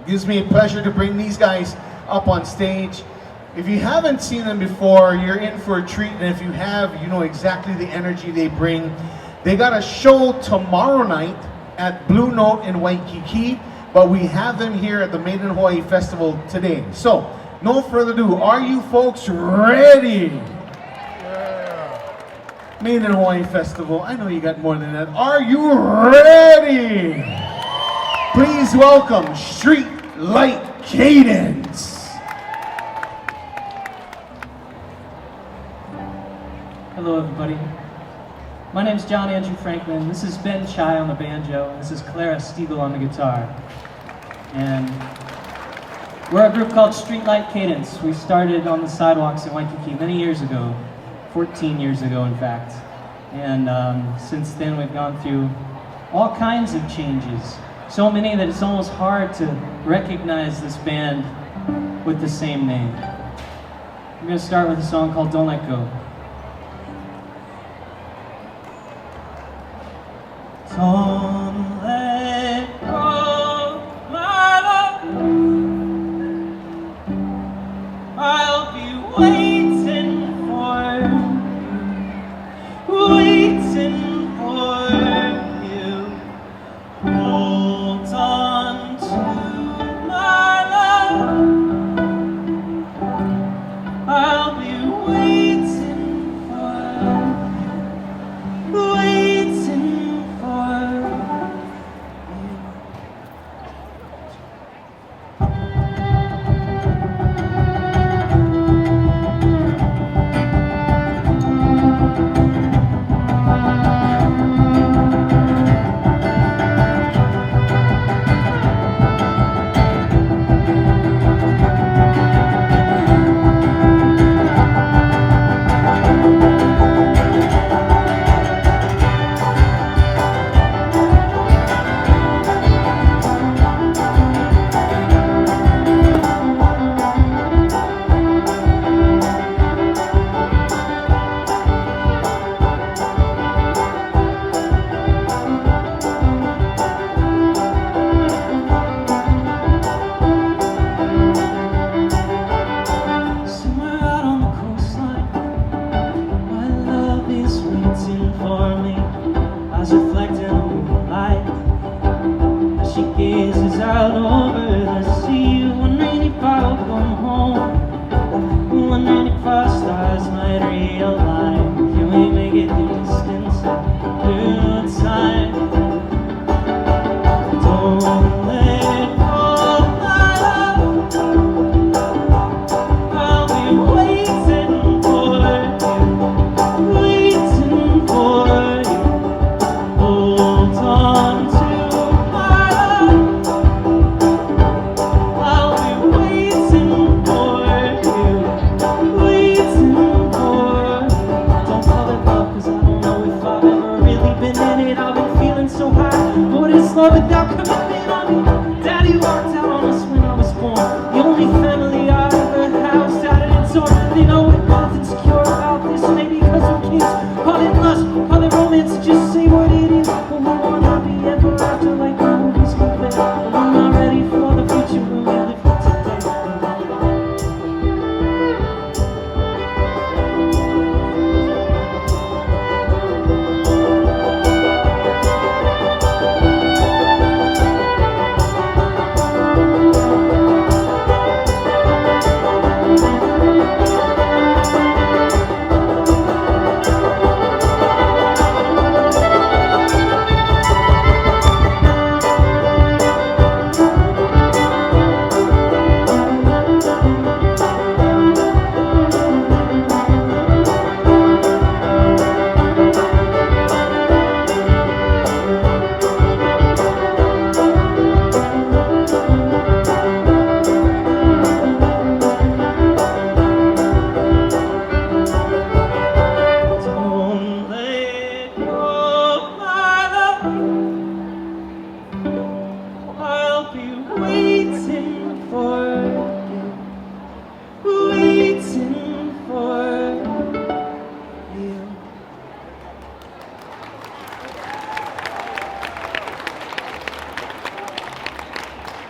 It gives me a pleasure to bring these guys up on stage. If you haven't seen them before, you're in for a treat, and if you have, you know exactly the energy they bring. They got a show tomorrow night at Blue Note in Waikiki, but we have them here at the Made in Hawaii Festival today. So, no further ado, are you folks ready? Yeah. Made in Hawaii Festival, I know you got more than that. Are you ready? Please welcome Streetlight Cadence. Hello everybody. My name is John Andrew Franklin. This is Ben Chai on the banjo, and this is Clara Stiegel on the guitar. And we're a group called Streetlight Cadence. We started on the sidewalks in Waikiki many years ago, 14 years ago in fact. And since then we've gone through all kinds of changes. So many that it's almost hard to recognize this band with the same name. I'm going to start with a song called Don't Let Go. Don't let go, my love. I'll be waiting for you. Hold on to my love. I'll be waiting for you.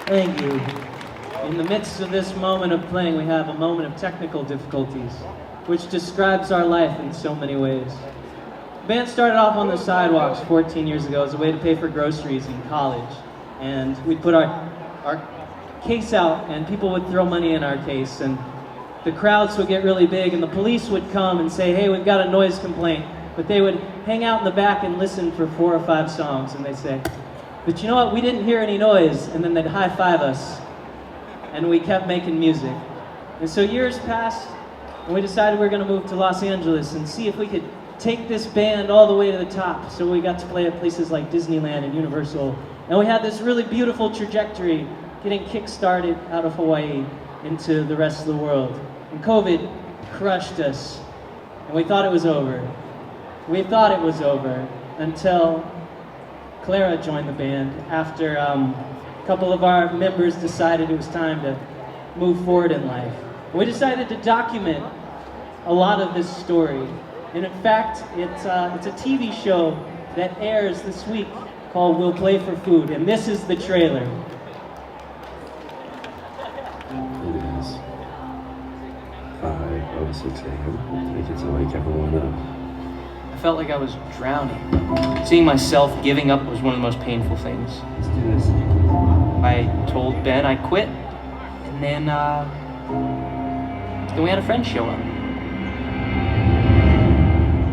Thank remind you, in the midst of this moment of playing, we have a moment of technical difficulties, which describes our life in so many ways. The band started off on the sidewalks 14 years ago as a way to pay for groceries in college. And we'd put our case out, and people would throw money in our case, and the crowds would get really big, and the police would come and say, hey, we've got a noise complaint. But they would hang out in the back and listen for 4 or 5 songs, and they'd say, but you know what, we didn't hear any noise, and then they'd high-five us, and we kept making music. And so years passed, and we decided we were gonna move to Los Angeles and see if we could take this band all the way to the top. So we got to play at places like Disneyland and Universal, and we had this really beautiful trajectory getting kick-started out of Hawaii into the rest of the world. And COVID crushed us, and we thought it was over. We thought it was over until Clara joined the band after a couple of our members decided it was time to move forward in life. And we decided to document a lot of this story. And in fact, it's a TV show that airs this week called We'll Play for Food, and this is the trailer. It is 5:06 a.m. I get to wake everyone up. I felt like I was drowning. Seeing myself giving up was one of the most painful things. Let's do this. I told Ben I quit, and then we had a friend show up.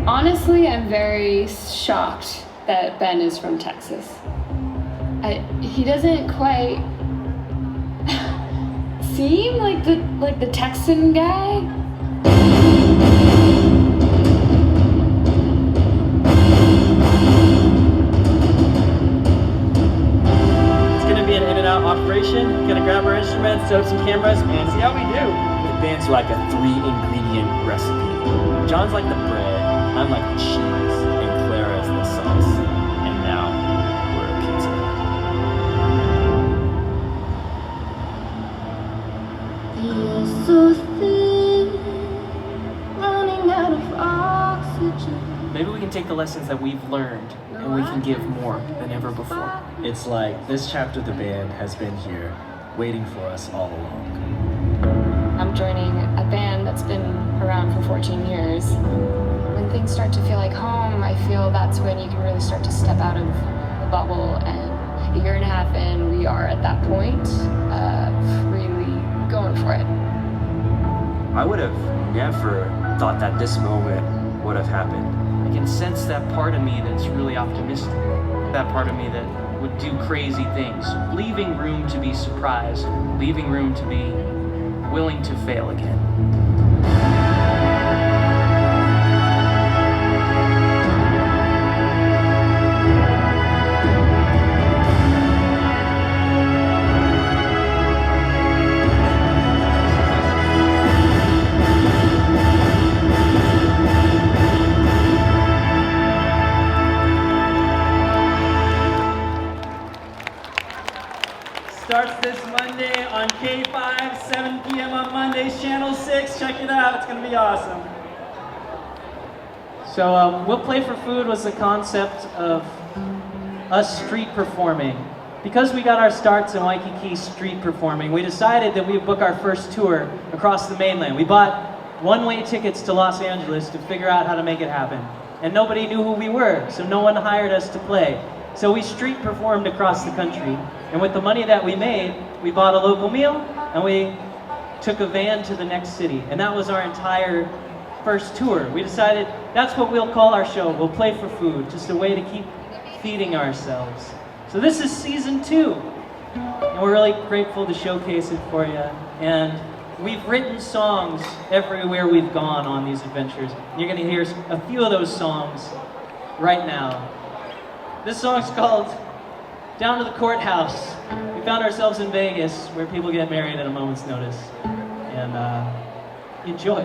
Honestly, I'm very shocked that Ben is from Texas. He doesn't quite seem like the Texan guy. It's gonna be an in-and-out operation. Gonna grab our instruments, set up some cameras, and see how we do. The band's like a 3-ingredient recipe. John's like the bread, I'm like the cheese, and Clara's the sauce. And now we're a pizza. The air's so thin, running out of oxygen. Maybe we can take the lessons that we've learned and we can give more than ever before. It's like this chapter of the band has been here, waiting for us all along. I'm joining a band that's been around for 14 years. When things start to feel like home, I feel that's when you can really start to step out of the bubble. And a year and a half in, we are at that point of really going for it. I would have never thought that this moment would have happened. I can sense that part of me that's really optimistic. That part of me that would do crazy things. Leaving room to be surprised. Leaving room to be willing to fail again. Starts this Monday on K5, 7 p.m. on Mondays, Channel 6. Check it out, it's gonna be awesome. So We'll Play for Food was the concept of us street performing. Because we got our starts in Waikiki street performing, we decided that we'd book our first tour across the mainland. We bought one-way tickets to Los Angeles to figure out how to make it happen. And nobody knew who we were, so no one hired us to play. So we street performed across the country. And with the money that we made, we bought a local meal and we took a van to the next city. And that was our entire first tour. We decided that's what we'll call our show. We'll play for food, just a way to keep feeding ourselves. So this is season 2. And we're really grateful to showcase it for you. And we've written songs everywhere we've gone on these adventures. You're gonna hear a few of those songs right now. This song's called Down to the Courthouse. We found ourselves in Vegas, where people get married at a moment's notice. And enjoy.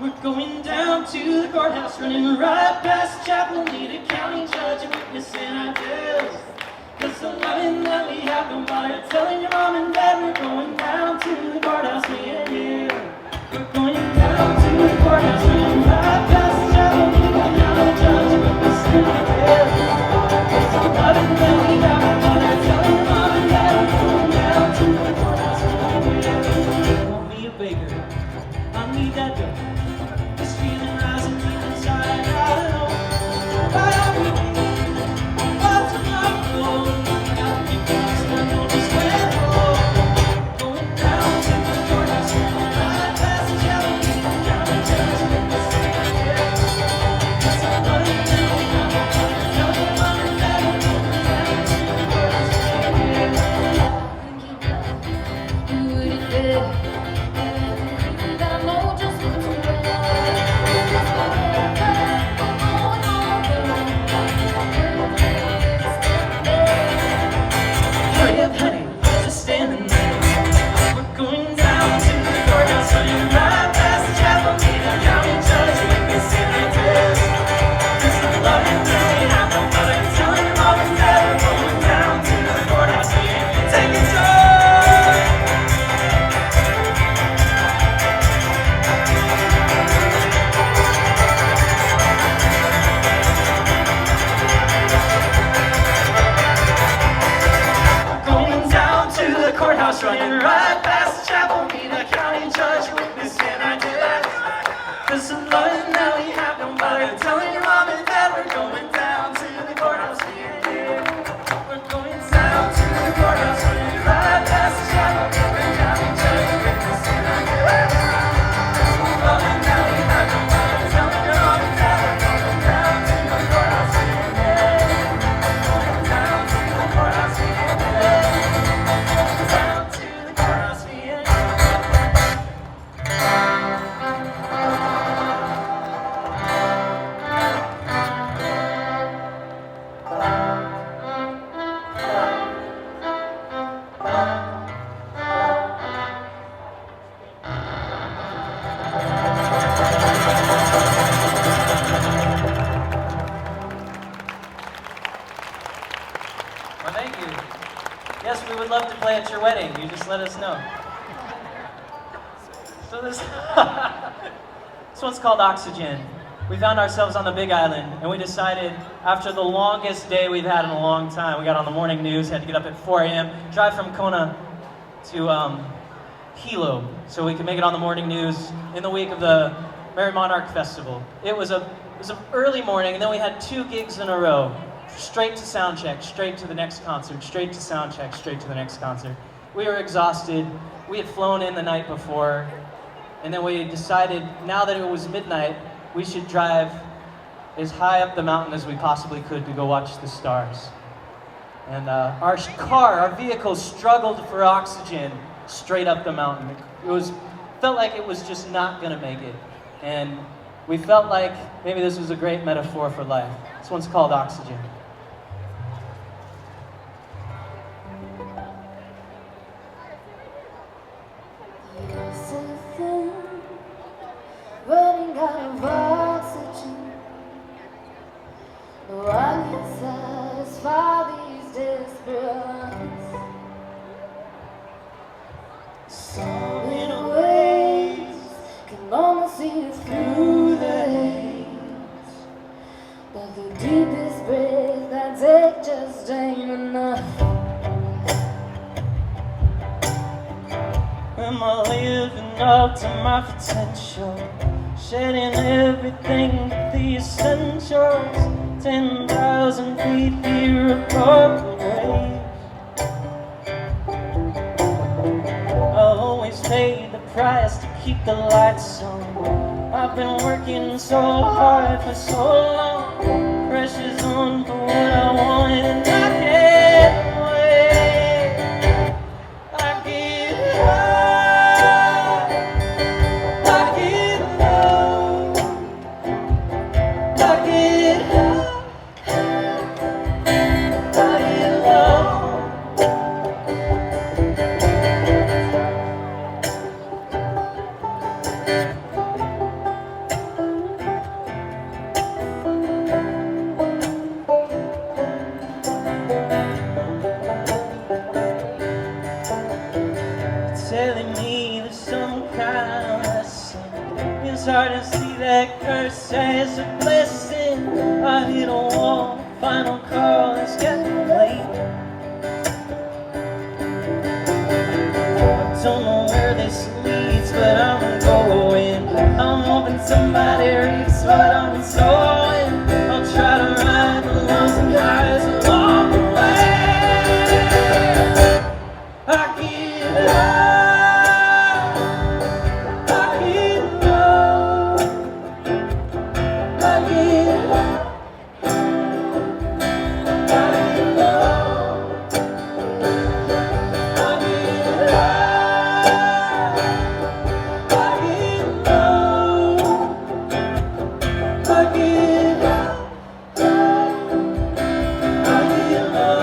We're going down to the courthouse, running right past chapel, need a county judge, a witness in our jails. Cause the loving that we have, don't bother telling your mom and dad. We're going down to the courthouse, me and you. We're going down to the courthouse, running right past chapel, need a county judge, a witness in our jails. Cause the loving that we have, don't bother telling your mom and dad. We're going down to the courthouse, me and you. Want me a baker, I need that dough. This feeling rising deep inside, I don't know. Why are we waiting for tomorrow? Got me fast, I know just where to go. Going down to the courthouse, right past the jail, county judge, witness in our jail. It's a running thing, tell your mom and dad we're going down to the courthouse, You wouldn't dare. And I know just what to wear. hurry up, honey, just standing there. We're going down to the courthouse, running right past the chapel, need a county judge, witness in our jail. It's the loving that we have, no bother telling your mom and dad. We're going down to the courthouse, take it to. Going down to the courthouse, running right past the chapel, meet a county judge, witness in our jail. Cause the loving that we have, don't bother telling your mom and dad. We're going down to the courthouse, me and you. We're going down to the courthouse, running right past the chapel, meet a county judge, witness in our jail. Cause the loving that we have, don't bother telling your mom and dad. We're going down to the courthouse, me and you. Going down to the courthouse, me and you. Down to the courthouse, me and you. Well, thank you. Yes, we would love to play at your wedding. You just let us know. So this, this one's called Oxygen. We found ourselves on the Big Island, and we decided after the longest day we've had in a long time, we got on the morning news, had to get up at 4 a.m., drive from Kona to Hilo, so we could make it on the morning news in the week of the Merry Monarch Festival. It was an early morning, and then we had 2 gigs in a row. Straight to sound check, straight to the next concert, straight to sound check, straight to the next concert. We were exhausted. We had flown in the night before, and then we decided, now that it was midnight, we should drive as high up the mountain as we possibly could to go watch the stars. And our vehicle struggled for oxygen straight up the mountain. Felt like it was just not gonna make it. And we felt like maybe this was a great metaphor for life. This one's called Oxygen. Yes, I think running out of oxygen. No, I can satisfy these desperate. Some in ways can only see you through the haze. But the deepest breath I take just ain't enough. Am I living up to my potential? Shedding everything but the essentials. 10,000 feet here above the waves. I'll always pay the price to keep the lights on. I've been working so hard for so long. Pressure's on for what I want and I can't wait. I get high, I get low, I get high, I get low. It's hard to see that curse as a blessing. I hit a wall, final call, it's getting late. I don't know where this leads, but I'm going. I'm hoping somebody reads what I'm sowing. I'll try to ride the lows and highs along the way. I give up, I give up, I give up, I give up, I give up, I give up, I give up.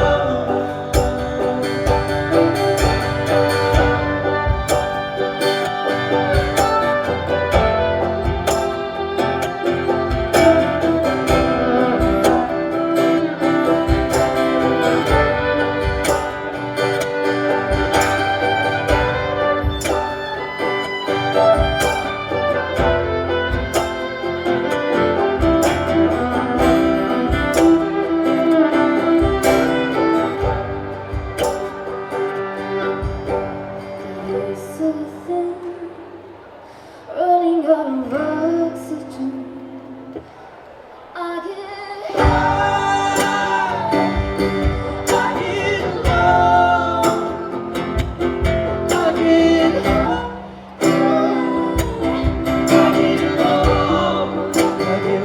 Running out of oxygen. I get high, I get low, I get high, I get low, I get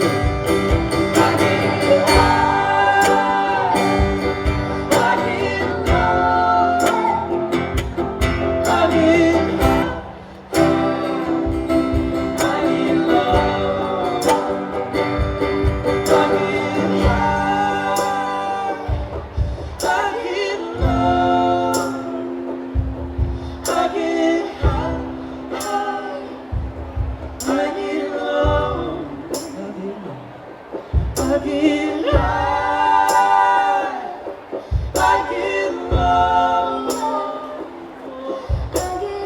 high, I get low, I get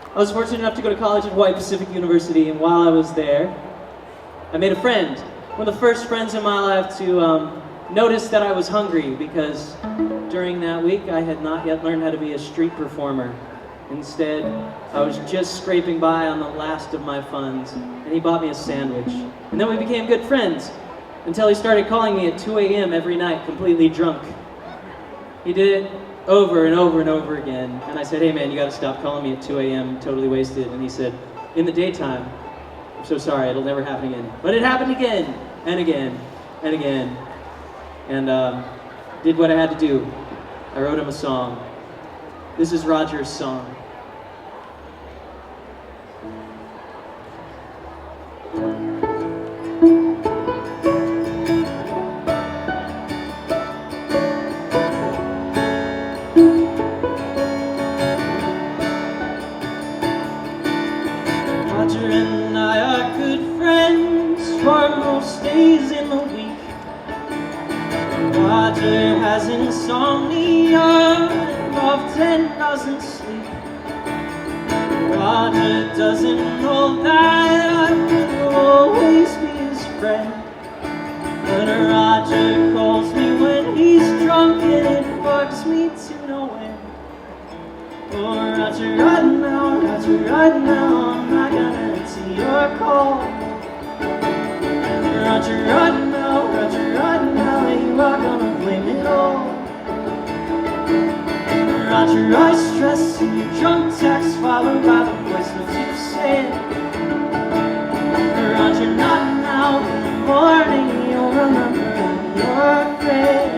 I was fortunate enough to go to college at Hawaii Pacific University, and while I was there, I made a friend. One of the first friends in my life to notice that I was hungry, because during that week I had not yet learned how to be a street performer. Instead, I was just scraping by on the last of my funds, and he bought me a sandwich. And then we became good friends, until he started calling me at 2 a.m. every night, completely drunk. He did it over and over and over again, and I said, hey man, you gotta stop calling me at 2 a.m., totally wasted. And he said, in the daytime, I'm so sorry, it'll never happen again. But it happened again, and again, and again. And did what I had to do. I wrote him a song. This is Roger's song. Roger and I are good friends for most days in the week. Roger has insomnia and often doesn't sleep. Roger doesn't know that I will always be his friend. But Roger calls me when he's drunk and it bugs me to no end. Oh, Roger, right now, I'm not gonna answer your call. Roger, right now, you are gonna blame it all. Roger, I stress in your drunk text followed by the voice notes you said. Roger, not now, in the morning, you'll remember your friend.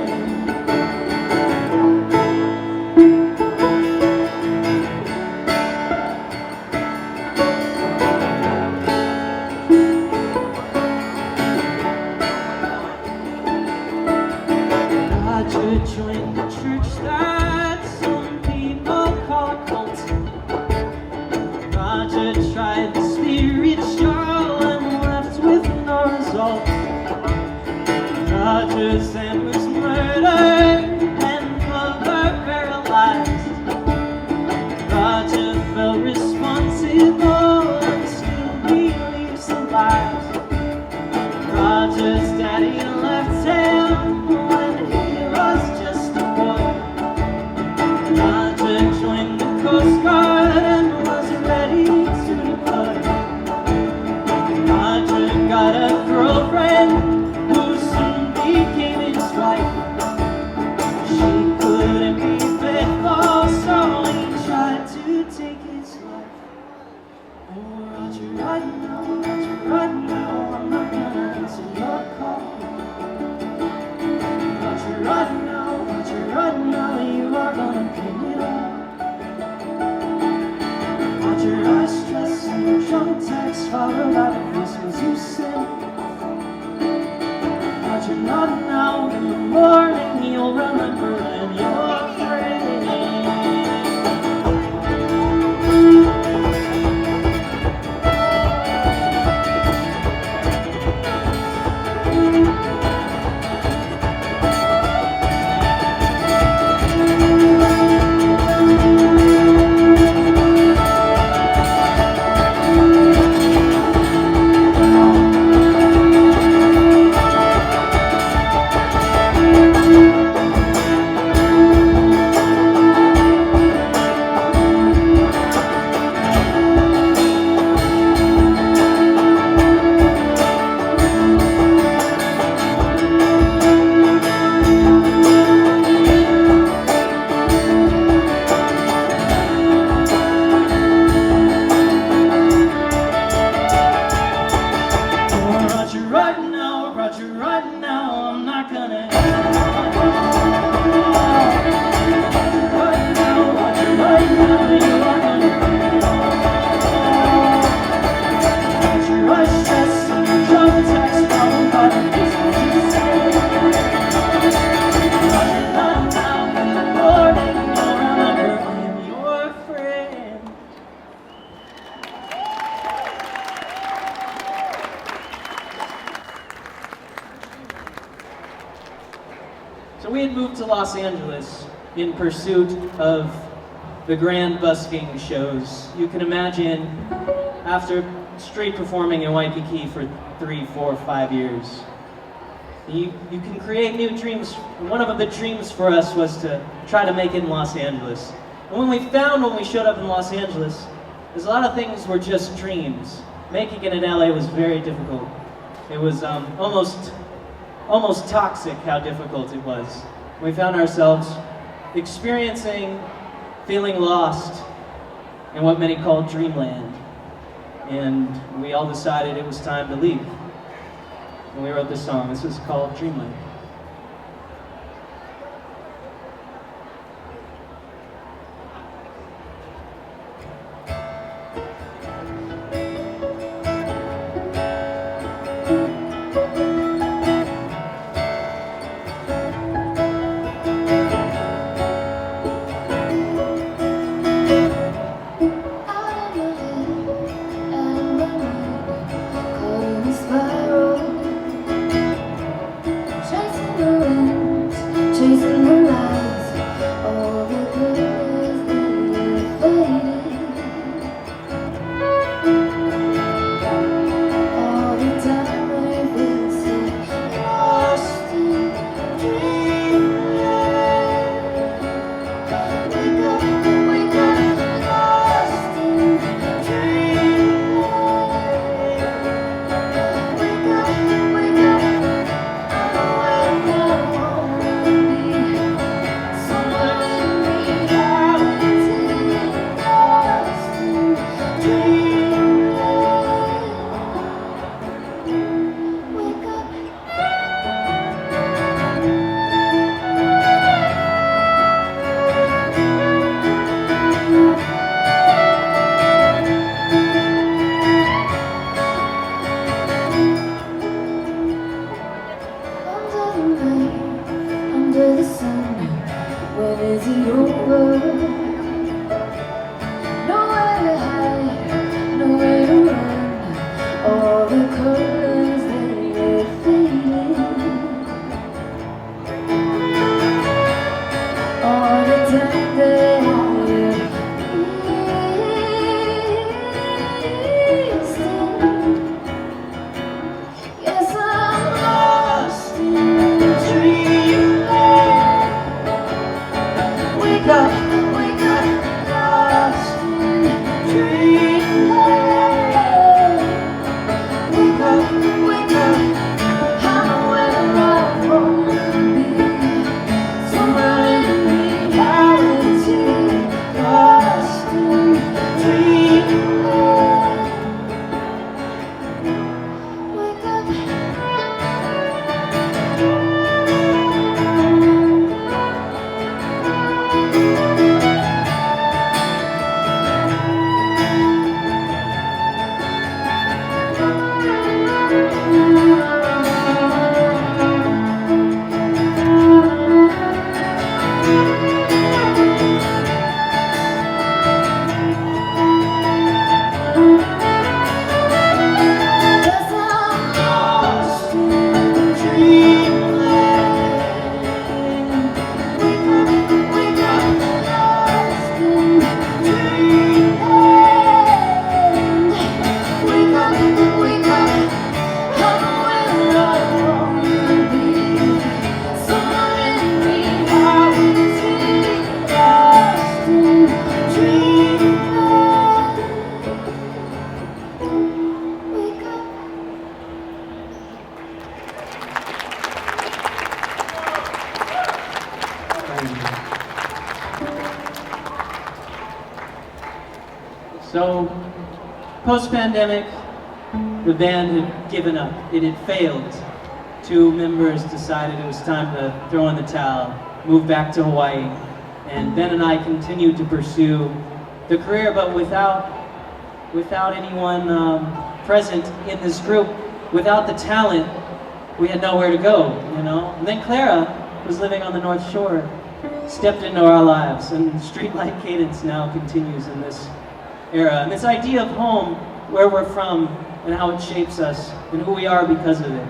Roger joined the church that some people call a cult. Roger tried the spiritual and left with no result. Roger's and was murdered and Clover paralyzed. Roger felt responsible and still believes alive. Roger's daddy left him when he was just a boy. Roger joined the Coast Guard and was ready to deploy. Roger got a girlfriend who soon became his wife. She couldn't be faithful, so he tried to take his life. Oh, Roger, right now, I'm not gonna answer your call. Roger, right now, you are gonna pay me off. Roger, I stress and drunk text followed by the Christmas you sent. Roger, not now, in the morning you'll remember and you're afraid. Roger, right now, I'm not gonna. Right now, you are gonna. Roger, I stress and drunk text followed by the Christmas you sent. Roger, not now, in the morning, you'll remember I am your friend. So we had moved to Los Angeles in pursuit of the grand busking shows. You can imagine, after street performing in Waikiki for 3, 4, 5 years, you can create new dreams. One of the dreams for us was to try to make it in Los Angeles. And when we showed up in Los Angeles, there's a lot of things were just dreams. Making it in LA was very difficult. It was almost toxic how difficult it was. We found ourselves experiencing, feeling lost in what many call dreamland. And we all decided it was time to leave. And we wrote this song. This is called Dreamland. Thank you. So, post-pandemic, the band had given up. It had failed. 2 members decided it was time to throw in the towel, move back to Hawaii, and Ben and I continued to pursue the career, but without anyone present in this group, without the talent, we had nowhere to go, you know? And then Clara, who's living on the North Shore, stepped into our lives, and Streetlight Cadence now continues in this era. And this idea of home, where we're from, and how it shapes us, and who we are because of it,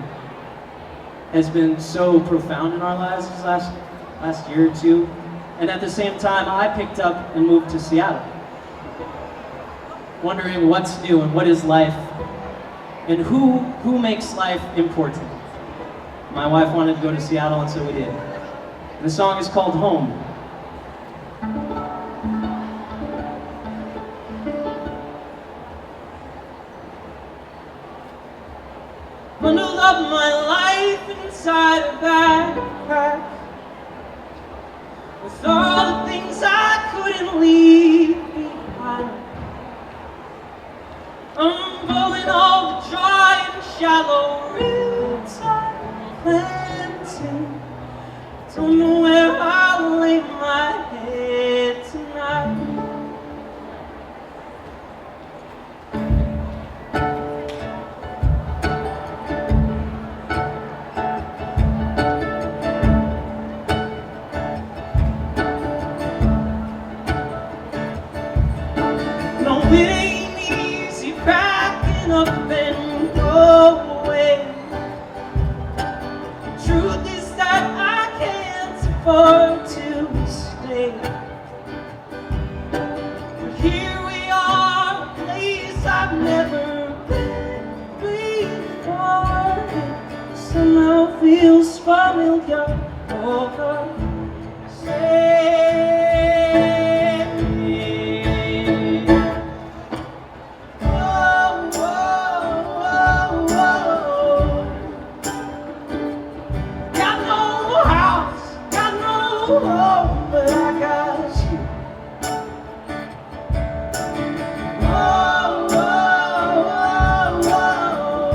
has been so profound in our lives this last year or two. And at the same time, I picked up and moved to Seattle, wondering what's new and what is life, and who makes life important. My wife wanted to go to Seattle, and so we did. And the song is called Home. Bundled up my life inside a backpack with all the things I couldn't leave behind. I'm pulling all the dry and shallow roots I'm planting. Don't know where I'll lay my head tonight. No, it ain't easy packing up and go away. Truth is that I can't afford to stay. But here we are, a place I've never been before. It somehow feels familiar. Oh, say. But I got you. Oh, oh, oh, oh.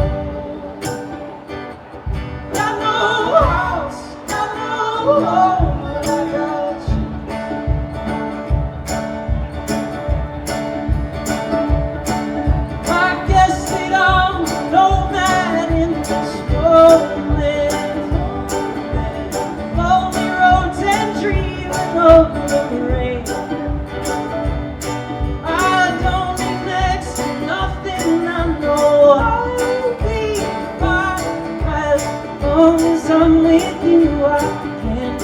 Got no house, got no home, but I got you. I guess that I'm a nomad in this world. Lonely roads and dreaming of the rain. I don't need next to nothing. I know I'll be fine as long as I'm with you. I can't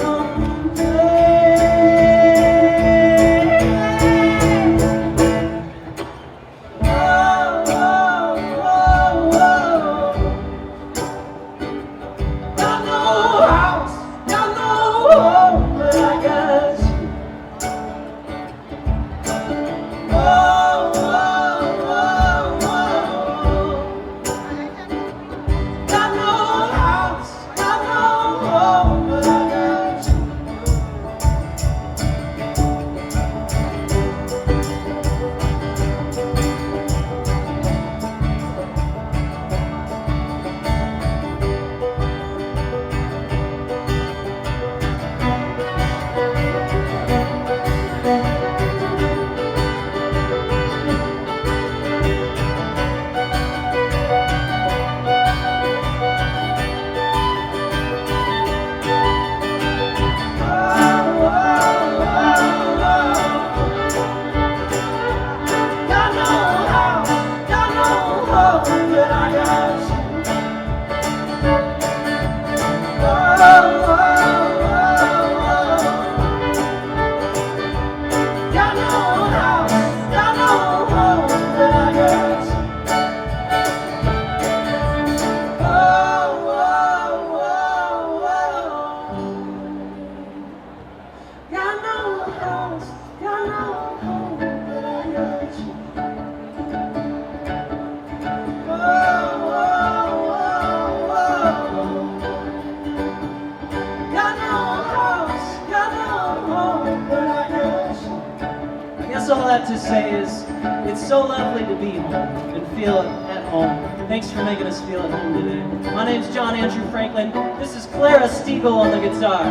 all that to say is, it's so lovely to be home and feel at home. Thanks for making us feel at home today. My name's John Andrew Franklin. This is Clara Stiegel on the guitar.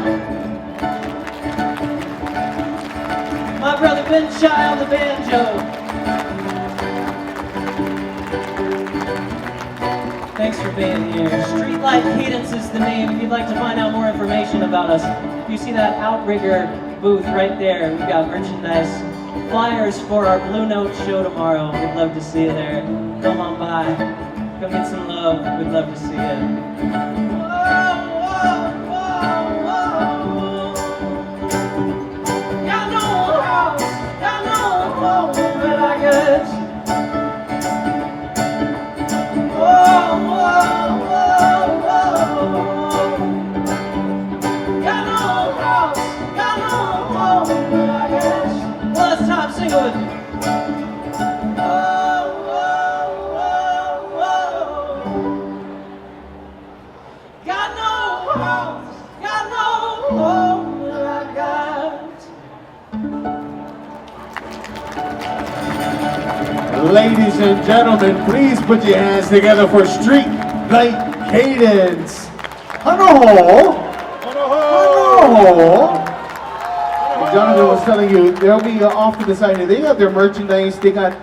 My brother Ben Chai on the banjo. Thanks for being here. Streetlight Cadence is the name. If you'd like to find out more information about us, you see that Outrigger booth right there. We've got merchandise, flyers for our Blue Note show tomorrow. We'd love to see you there. Come on by. Come get some love. We'd love to see you. Got no house, got no home, but I guess. Sing it with me. Got no house, got no home, but I got. Ladies and gentlemen, please put your hands together for Streetlight Cadence. Hello. Hello. Jonathan was telling you they'll be off to the side. They got their merchandise. They got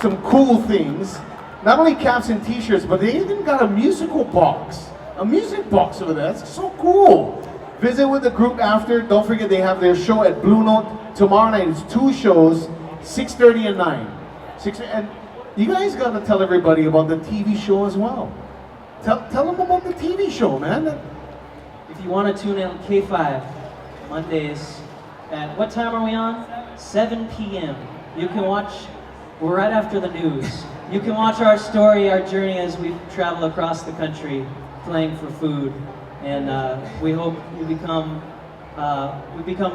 some cool things. Not only caps and T-shirts, but they even got a musical box. A music box over there. That's so cool. Visit with the group after. Don't forget they have their show at Blue Note tomorrow night. It's 2 shows, 6:30 and 9. And you guys got to tell everybody about the TV show as well. Tell them about the TV show, man. If you want to tune in K5 Mondays. At what time are we on? 7 p.m. You can watch, we're right after the news. You can watch our story, our journey as we travel across the country playing for food. And we hope we become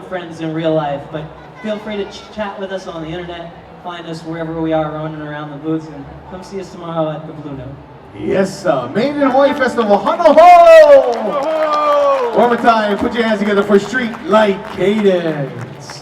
friends in real life. But feel free to chat with us on the internet. Find us wherever we are running around the booths. And come see us tomorrow at the Blue Note. Yes, sir. Made in Hawaii Festival. Hana ho! One more time, put your hands together for Streetlight Cadence.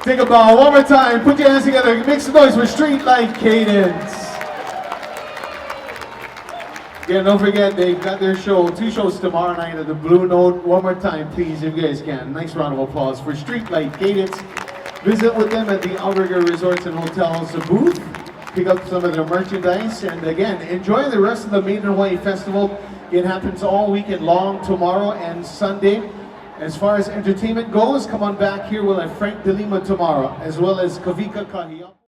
Take a bow one more time. Put your hands together. Make some noise for Streetlight Cadence. Yeah, don't forget they've got their show, 2 shows tomorrow night at the Blue Note. One more time, please, if you guys can. Nice round of applause for Streetlight Cadence. Visit with them at the Outrigger Resorts and Hotels booth. Pick up some of their merchandise, and again, enjoy the rest of the Made in Hawaii Festival. It happens all weekend long, tomorrow and Sunday. As far as entertainment goes, come on back here. We'll have Frank De Lima tomorrow, as well as Kavika Kahia.